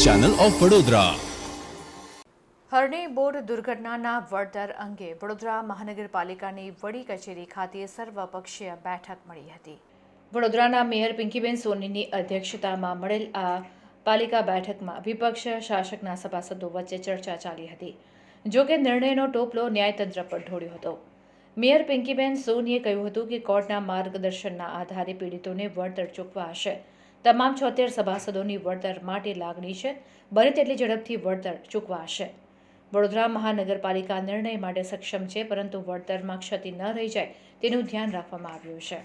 Channel of Vadodara. Harni boat દુર્ઘટનાના વળતર અંગે વડોદરા મહાનગરપાલિકાની વડી કચેરી ખાતે સર્વપક્ષીય બેઠક મળી હતી। વડોદરાના મેયર પિંકીબેન સોનીની અધ્યક્ષતામાં મળેલ આ પાલિકા બેઠકમાં વિપક્ષ શાસકના સભાસદો વચ્ચે ચર્ચા ચાલી હતી। જો કે નિર્ણયનો ટોપલો ન્યાયતંત્ર પર ઢોળ્યો હતો। મેયર પિંકીબેન સોનીએ કહ્યું હતું કે કોર્ટના માર્ગદર્શનના આધારે પીડિતોને વળતર ચૂકવા હશે। તમામ 76 સભાસદોની વળતર માટે લાગણી છે, બને તેટલી ઝડપથી વળતર ચૂકવા હશે। વડોદરા મહાનગરપાલિકા નિર્ણય માટે સક્ષમ છે, પરંતુ વળતરમાં ક્ષતિ ન રહી જાય તેનું ધ્યાન રાખવામાં આવ્યું છે।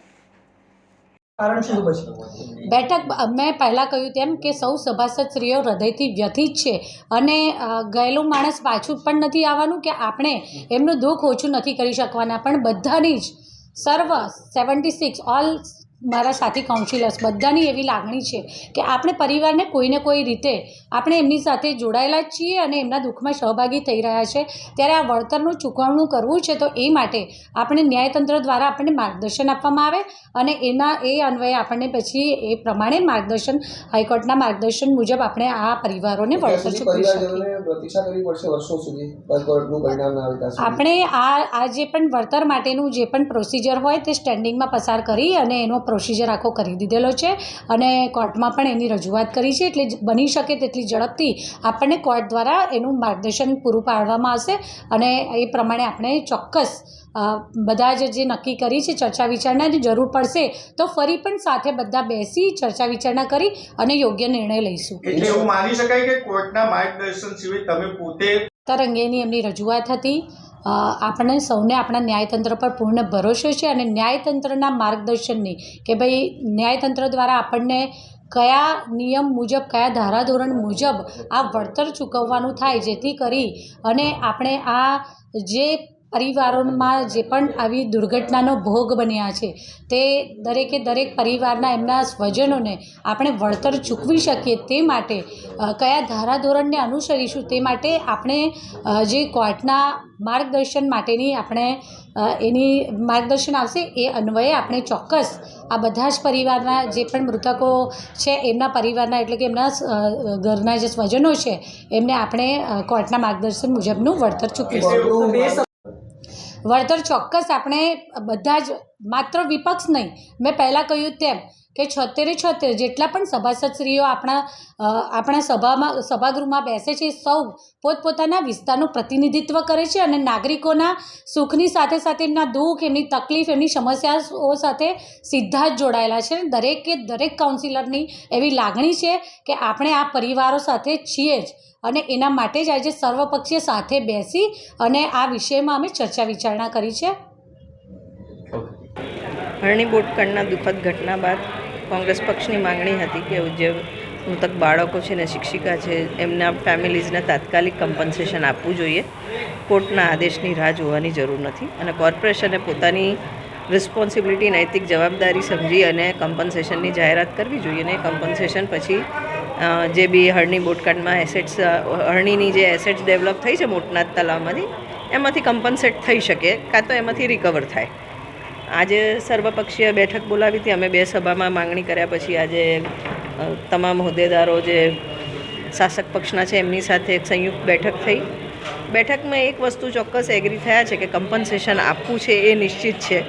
બેઠક મેં પહેલાં કહ્યું તેમ કે સૌ સભાસદશ્રીઓ હૃદયથી વ્યથિત છે અને ગયેલું માણસ પાછું પણ નથી આવવાનું કે આપણે એમનું દુઃખ ઓછું નથી કરી શકવાના, પણ બધાની જ સર્વ 76 ઓલ મારા સાથી કાઉન્સિલર્સ બધાની એવી લાગણી છે કે આપણે પરિવારને કોઈને કોઈ રીતે આપણે એમની સાથે જોડાયેલા જ છીએ અને એમના દુઃખમાં સહભાગી થઈ રહ્યા છે। ત્યારે આ વળતરનું ચૂકવણું કરવું છે, તો એ માટે આપણે ન્યાયતંત્ર દ્વારા આપણને માર્ગદર્શન આપવામાં આવે અને એ અન્વયે આપણને પછી એ પ્રમાણે માર્ગદર્શન હાઈકોર્ટના માર્ગદર્શન મુજબ આપણે આ પરિવારોને વળતર ચૂકવી શકીએ। આપણે આ જે પણ વળતર માટેનું જે પણ પ્રોસિજર હોય તે સ્ટેન્ડિંગમાં પસાર કરી અને એનો પ્રોસિજર આખો કરી દીધેલો છે અને કોર્ટમાં પણ એની રજૂઆત કરી છે। એટલે બની શકે તેટલી ઝડપથી આપણને કોર્ટ દ્વારા એનું માર્ગદર્શન પૂરું પાડવામાં આવશે અને એ પ્રમાણે આપણે ચોક્કસ બધા જ જે નક્કી કરી છે ચર્ચા વિચારણાની જરૂર પડશે તો ફરી પણ સાથે બધા બેસી ચર્ચા વિચારણા કરી અને યોગ્ય નિર્ણય લઈશું। એટલે એવું માની શકાય કે કોર્ટના માર્ગદર્શન સિવાય તમે પોતે અંગેની એમની રજૂઆત હતી। આપણને સૌને આપણા ન્યાયતંત્ર પર પૂર્ણ ભરોસો છે અને ન્યાયતંત્રના માર્ગદર્શનની કે ભાઈ ન્યાયતંત્ર દ્વારા આપણને કયા નિયમ મુજબ કયા ધારાધોરણ મુજબ આ વળતર ચૂકવવાનું થાય, જેથી કરી અને આપણે આ જે પરિવારોમાં જે પણ આવી દુર્ઘટનાનો ભોગ બન્યા છે તે દરેકે દરેક પરિવારના એમના સ્વજનોને આપણે વળતર ચૂકવી શકીએ તે માટે કયા ધારાધોરણને અનુસરીશું તે માટે આપણે જે કોર્ટના માર્ગદર્શન માટેની આપણે એની માર્ગદર્શન આવશે એ અન્વયે આપણે ચોક્કસ આ બધા જ પરિવારના જે પણ મૃતકો છે એમના પરિવારના એટલે કે એમના ઘરના જે સ્વજનો છે એમને આપણે કોર્ટના માર્ગદર્શન મુજબનું વળતર ચૂકવીશું। વળતર ચોક્કસ આપણે બધા જ માત્ર વિપક્ષ નહીં, મેં પહેલાં કહ્યું તેમ કે 76 જેટલા પણ સભાસદશ્રીઓ આપણા સભાગૃહમાં બેસે છે સૌ પોતપોતાના વિસ્તારનું પ્રતિનિધિત્વ કરે છે અને નાગરિકોના સુખની સાથે સાથે એમના દુઃખ, એમની તકલીફ, એમની સમસ્યાઓ સાથે સીધા જ જોડાયેલા છે। દરેકે દરેક કાઉન્સિલરની એવી લાગણી છે કે આપણે આ પરિવારો સાથે છીએ જ અને એના માટે જ આજે સર્વપક્ષીય સાથે બેસી અને આ વિષયમાં અમે ચર્ચા વિચારણા કરી છે। હરણી બોટકાંડના દુઃખદ ઘટના બાદ કોંગ્રેસ પક્ષની માંગણી હતી કે જે મૃતક બાળકો છે ને શિક્ષિકા છે એમના ફેમિલીઝને તાત્કાલિક કમ્પન્સેશન આપવું જોઈએ। કોર્ટના આદેશની રાહ જોવાની જરૂર નથી અને કોર્પોરેશને પોતાની રિસ્પોન્સિબિલિટી નૈતિક જવાબદારી સમજી અને કમ્પન્સેશનની જાહેરાત કરવી જોઈએ અને કમ્પન્સેશન પછી જે બી હરણી બોટકાંડમાં હરણીની જે એસેટ્સ ડેવલપ થઈ છે મોટનાથ તલાવમાંથી એમાંથી કમ્પન્સેટ થઈ શકે કાં તો એમાંથી રિકવર થાય। આજે સર્વપક્ષીય બેઠક બોલાવી હતી અમે 2 સભામાં માંગણી કર્યા પછી આજે તમામ હોદ્દેદારો જે શાસક પક્ષના છે એમની સાથે એક સંયુક્ત બેઠક થઈ। બેઠકમાં એક વસ્તુ ચોક્કસ એગ્રી થયા છે કે કમ્પન્સેશન આપવું છે એ નિશ્ચિત છે।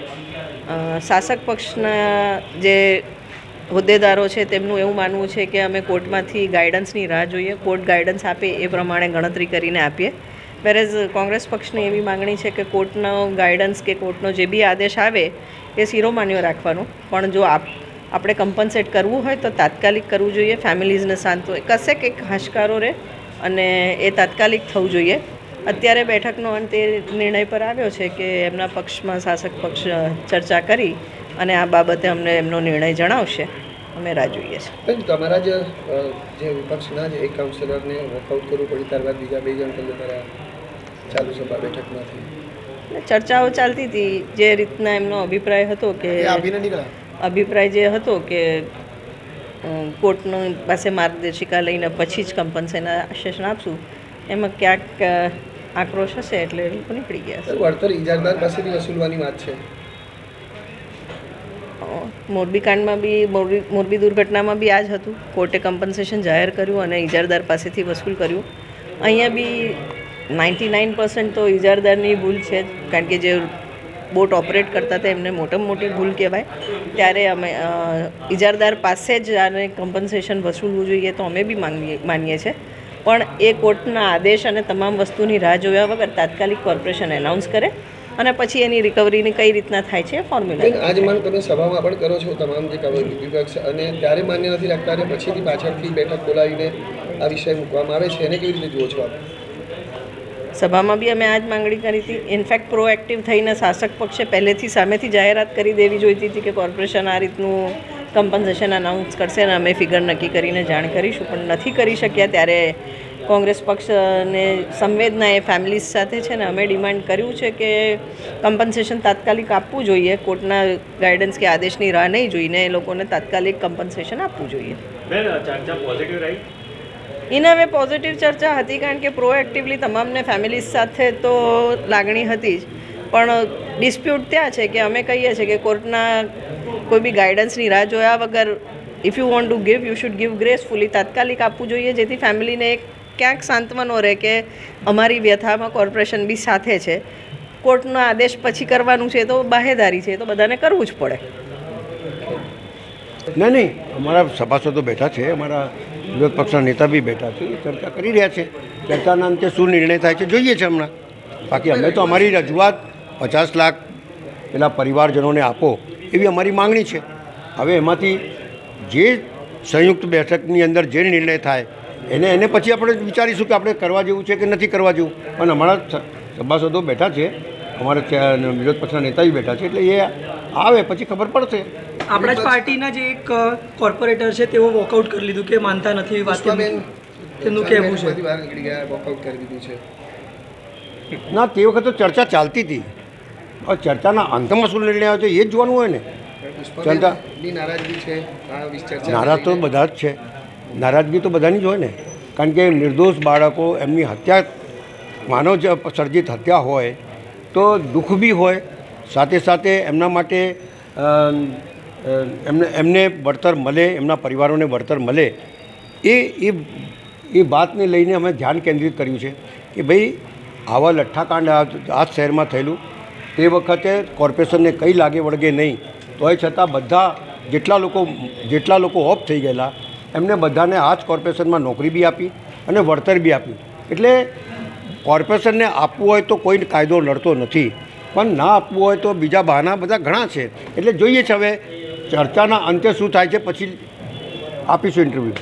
શાસક પક્ષના જે હોદ્દેદારો છે તેમનું એવું માનવું છે કે અમે કોર્ટમાંથી ગાઈડન્સની રાહ જોઈએ, કોર્ટ ગાઈડન્સ આપે એ પ્રમાણે ગણતરી કરીને આપીએ। વેરેઝ કોંગ્રેસ પક્ષની એવી માંગણી છે કે કોર્ટનો ગાઈડન્સ કે કોર્ટનો જે બી આદેશ આવે એ શિરોમાન્યો રાખવાનો, પણ જો આપણે કમ્પન્સેટ કરવું હોય તો તાત્કાલિક કરવું જોઈએ। ફેમિલીઝને શાંત કશે કંઈક હાશકારો રહે અને એ તાત્કાલિક થવું જોઈએ। અત્યારે બેઠકનો અંત એ નિર્ણય પર આવ્યો છે કે એમના પક્ષમાં શાસક પક્ષ ચર્ચા કરી અને આ બાબતે અમને એમનો નિર્ણય જણાવશે। અમે રાહ જોઈએ છીએ। તમારા જે વિપક્ષના જ એક કાઉન્સિલરને વોકઆઉટ કરવું પડ્યું, ત્યારબાદ બીજા 2 જણ તમારા ચાલુ સભા બેઠકમાંથી ચર્ચાઓ ચાલતી હતી। જે રીતના એમનો અભિપ્રાય હતો કે કોર્ટનો પાસે માર્ગદર્શિકા લઈને પછી જ કમ્પન્સેશન આપશું, એમાં ક્યાંક આક્રોશ હશે એટલે એ લોકો નીકળી ગયા છે। વળતર ઇજારદાર પાસેથી વસૂલવાની વાત છે। મોરબી કાંડમાં બી મોરબી દુર્ઘટનામાં બી આ જ હતું. કોર્ટે કમ્પન્સેશન જાહેર કર્યું અને ઇજારદાર પાસેથી વસૂલ કર્યું. અહીંયા બી 99% તો ઇજારદારની ભૂલ છે જ, કારણ કે જે બોટ ઓપરેટ કરતા હતા એમને મોટામાં મોટી ભૂલ કહેવાય. ત્યારે અમે ઇજારદાર પાસે જ આને કમ્પન્સેશન વસૂલવું જોઈએ તો અમે બી માનીએ છીએ. પણ એ કોર્ટના આદેશ અને તમામ વસ્તુની રાહ જોયા વગર તાત્કાલિક કોર્પોરેશન એનાઉન્સ કરે અને પછી એની રિકવરીની કઈ રીતના થાય છે ફોર્મ્યુલા. આજ માંગ તમે સભામાં પણ કરો છો તમામ જે વિપક્ષ, અને ત્યારે માન્ય નથી રાખતા અને પછીથી પાછળથી બેઠક બોલાવીને આ વિષય મૂકવામાં આવે છે, એને કેવી રીતે જુઓ છો આપ? સભામાં બી અમે આ જ માંગણી કરી હતી. ઇનફેક્ટ પ્રોએક્ટિવ થઈને શાસક પક્ષે પહેલેથી સામેથી જાહેરાત કરી દેવી જોઈતી હતી કે કોર્પોરેશન આ રીતનું કમ્પન્સેશન અનાઉન્સ કરશે અને અમે ફિગર નક્કી કરીને જાણ કરીશું, પણ નથી કરી શક્યા. ત્યારે કોંગ્રેસ પક્ષને સંવેદના એ ફેમિલીઝ સાથે છે ને અમે ડિમાન્ડ કર્યું છે કે કમ્પન્સેશન તાત્કાલિક આપવું જોઈએ. કોર્ટના ગાઈડન્સ કે આદેશની રાહ નહીં જોઈને એ લોકોને તાત્કાલિક કમ્પન્સેશન આપવું જોઈએ. એના હવે પોઝિટિવ ચર્ચા હતી, કારણ કે પ્રોએક્ટિવલી તમામને ફેમિલીઝ સાથે તો લાગણી હતી જ, પણ ડિસ્પ્યુટ ત્યાં છે કે અમે કહીએ છીએ કે કોર્ટના કોઈ બી ગાઈડન્સની રાહ જોયા વગર if you want to give you should give gracefully, તાત્કાલિક આપવું જોઈએ, જેથી ફેમિલીને એક ક્યાંક સાંત્વનો રહે કે અમારી વ્યથામાં કોર્પોરેશન બી સાથે છે. કોર્ટનો આદેશ પછી કરવાનું છે તો બાહેદારી છે, તો બધાને કરવું જ પડે. નહીં, અમારા સભાસદો બેઠા છે, અમારા વિરોધ પક્ષના નેતા બી બેઠા છે, ચર્ચા કરી રહ્યા છે. ચર્ચાના અંતે શું નિર્ણય થાય છે જોઈએ છે હમણાં. બાકી અમે તો અમારી રજૂઆત 50 લાખ પેલા પરિવારજનોને આપો એવી અમારી માંગણી છે. હવે એમાંથી જે સંયુક્ત બેઠકની અંદર જે નિર્ણય થાય એને પછી આપણે વિચારીશું કે આપણે કરવા જેવું છે કે નથી કરવા જેવું. પણ અમારા સભાસદો બેઠા છે, અમારા વિરોધ પક્ષના નેતા બી બેઠા છે, એટલે એ આવે પછી ખબર પડશે. આપણા જ પાર્ટીના જે એક કોર્પોરેટર છે તેઓ વોકઆઉટ કરી લીધું કે માનતા નથી વાત, તેમનું કહેવું છે વોકઆઉટ કરી દીધું છે. ના, તે વખતે તો ચર્ચા ચાલતી હતી. હવે ચર્ચાના અંતમાં શું નિર્ણય આવે છે એ જ જોવાનું હોય ને. પુષ્પાબેનની નારાજગી છે, નારાજ તો બધા જ છે, નારાજગી તો બધાની જ હોય ને. કારણ કે નિર્દોષ બાળકો એમની હત્યા, માનવ સર્જિત હત્યા હોય તો દુઃખ બી હોય, સાથે સાથે એમના માટે એમને વળતર મળે, એમના પરિવારોને વળતર મળે, એ વાતને લઈને અમે ધ્યાન કેન્દ્રિત કર્યું છે કે ભાઈ આવા લઠ્ઠાકાંડ આ શહેરમાં થયેલું તે વખતે કોર્પોરેશનને કંઈ લાગે વળગે નહીં, તોય છતાં બધા જેટલા લોકો ઓફ થઈ ગયેલા એમને બધાને આ જ કોર્પોરેશનમાં નોકરી બી આપી અને વળતર બી આપ્યું. એટલે કોર્પોરેશનને આપવું હોય તો કોઈ કાયદો લડતો નથી, પણ ના આપવું હોય તો બીજા બહાના બધા ઘણા છે. એટલે જોઈએ છે હવે ચર્ચાના અંતે શું થાય છે, પછી આપીશું ઇન્ટરવ્યૂ.